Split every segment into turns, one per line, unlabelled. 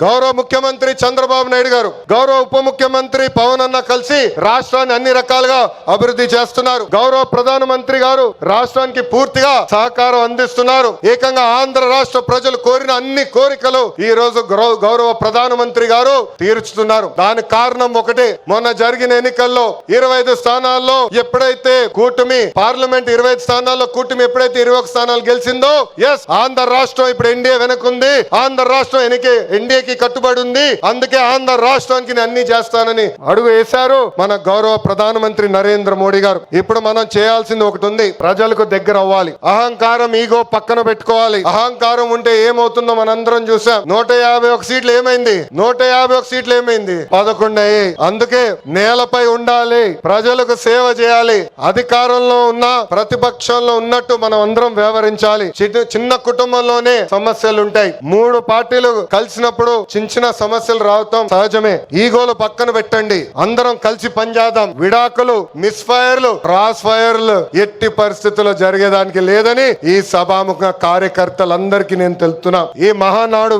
గౌరవ ముఖ్యమంత్రి చంద్రబాబు నాయుడు గారు, గౌరవ ఉప ముఖ్యమంత్రి పవన్ అన్న కలిసి రాష్ట్రాన్ని అన్ని రకాలుగా అభివృద్ధి చేస్తున్నారు. గౌరవ ప్రధానమంత్రి గారు రాష్ట్రానికి పూర్తిగా సహకారం అందిస్తున్నారు. ఏకంగా ఆంధ్ర రాష్ట్ర ప్రజలు కోరిన అన్ని కోరికలు ఈ రోజు గౌరవ ప్రధానమంత్రి గారు తీర్చుతున్నారు. దానికి కారణం ఒకటే, మొన్న జరిగిన ఎన్నికల్లో 25 స్థానాల్లో ఎప్పుడైతే కూటమి పార్లమెంట్ 25 స్థానాల్లో కూటమి ఎప్పుడైతే 21 స్థానాలు గెలిచిందో, ఎస్ ఆంధ్ర రాష్ట్రం ఇప్పుడు ఎన్డీఏ వెనకుంది. ఆంధ్ర రాష్ట్రం ఎన్డీఏ కట్టుబడి ఉంది. అందుకే ఆంధ్ర రాష్ట్రానికి అన్ని చేస్తానని అడుగు వేశారు మన గౌరవ ప్రధానమంత్రి నరేంద్ర మోడీ గారు. ఇప్పుడు మనం చేయాల్సింది ఒకటి ఉంది, ప్రజలకు దగ్గర అవ్వాలి. అహంకారం ఈగో పక్కన పెట్టుకోవాలి. అహంకారం ఉంటే ఏమవుతుందో మనందరం చూసాం. 151 సీట్లు ఏమైంది? 151 సీట్లు ఏమైంది? 11 అయ్యాయి. అందుకే నేలపై ఉండాలి, ప్రజలకు సేవ చేయాలి. అధికారంలో ఉన్న ప్రతిపక్షంలో ఉన్నట్టు మనం అందరం వ్యవహరించాలి. చిన్న కుటుంబంలోనే సమస్యలు ఉంటాయి. 3 పార్టీలు కలిసినప్పుడు చిన్న సమస్యలు రావటం సహజమే. ఈగోలు పక్కన పెట్టండి, అందరం కలిసి పనిచేద్దాం. విడాకులు, మిస్ ఫైర్లు, క్రాస్ ఫైర్లు ఎట్టి పరిస్థితుల్లో జరిగేదానికి లేదని ఈ సభాముఖ కార్యకర్తలందరికీ నేను తెలుపుతున్నా. ఈ మహానాడు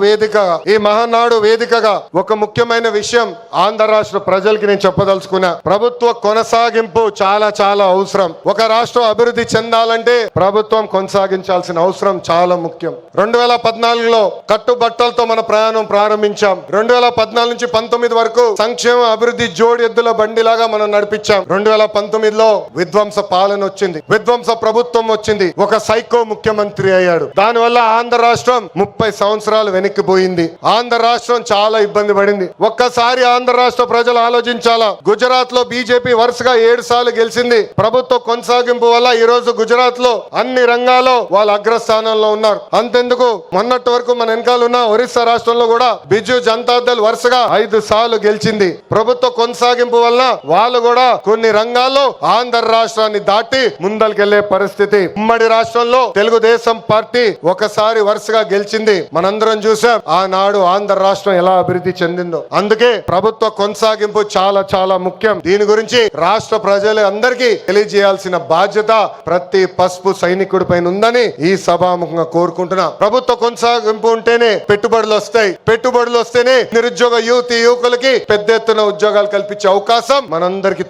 వేదికగా ఒక ముఖ్యమైన విషయం ఆంధ్ర రాష్ట్ర ప్రజలకి నేను చెప్పదలుచుకున్నా. ప్రభుత్వ కొనసాగింపు చాలా చాలా అవసరం. ఒక రాష్ట్రం అభివృద్ధి చెందాలంటే ప్రభుత్వం కొనసాగించాల్సిన అవసరం చాలా ముఖ్యం. 2014లో కట్టుబట్టలతో మన ప్రయాణం ప్రారంభించాం. 2014 నుంచి 19 వరకు సంక్షేమ అభివృద్ధి జోడి ఎద్దుల బండిలాగా మనం నడిపించాం. 2019లో విధ్వంస పాలన వచ్చింది, విధ్వంస ప్రభుత్వం వచ్చింది, ఒక సైకో ముఖ్యమంత్రి అయ్యాడు. దానివల్ల ఆంధ్ర రాష్ట్రం 30 సంవత్సరాలు వెనక్కిపోయింది. ఆంధ్ర రాష్ట్రం చాలా ఇబ్బంది పడింది. ఒక్కసారి ఆంధ్ర రాష్ట్ర ప్రజలు ఆలోచించాలా. గుజరాత్ లో బీజేపీ వరుసగా 7 సార్లు గెలిచింది. ప్రభుత్వ కొనసాగింపు వల్ల ఈ రోజు గుజరాత్ లో అన్ని రంగాల్లో వాళ్ళు అగ్రస్థానంలో ఉన్నారు. అంతెందుకు, మొన్నటి వరకు మన వెనకాల ఉన్న ఒరిస్సా రాష్ట్రంలో కూడా బిజు జనతా దళ్ వరుసగా 5 సార్లు గెలిచింది. ప్రభుత్వ కొనసాగింపు వల్ల వాళ్ళు కూడా కొన్ని రంగాల్లో ఆంధ్ర రాష్ట్రాన్ని దాటి ముందరికెళ్లే పరిస్థితి. ఉమ్మడి రాష్ట్రంలో తెలుగుదేశం పార్టీ ఒకసారి వరుసగా గెలిచింది. మనందరం చూసాం ఆనాడు ఆంధ్ర రాష్ట్రం ఎలా అభివృద్ధి చెందిందో. అందుకే ప్రభుత్వ కొనసాగింపు చాలా చాలా ముఖ్యం. దీని గురించి రాష్ట్ర ప్రజలు అందరికీ తెలియజేయాల్సిన బాధ్యత ప్రతి పసుపు సైనికుడి పైన ఉందని ఈ సభాముఖంగా కోరుకుంటున్నా. ప్రభుత్వ కొనసాగింపు ఉంటేనే పెట్టుబడులు వస్తాయి. పెట్టుబడులు వస్తేనే నిరుద్యోగ యువకులకి పెద్ద ఎత్తున ఉద్యోగాలు కల్పించే అవకాశం మనందరికి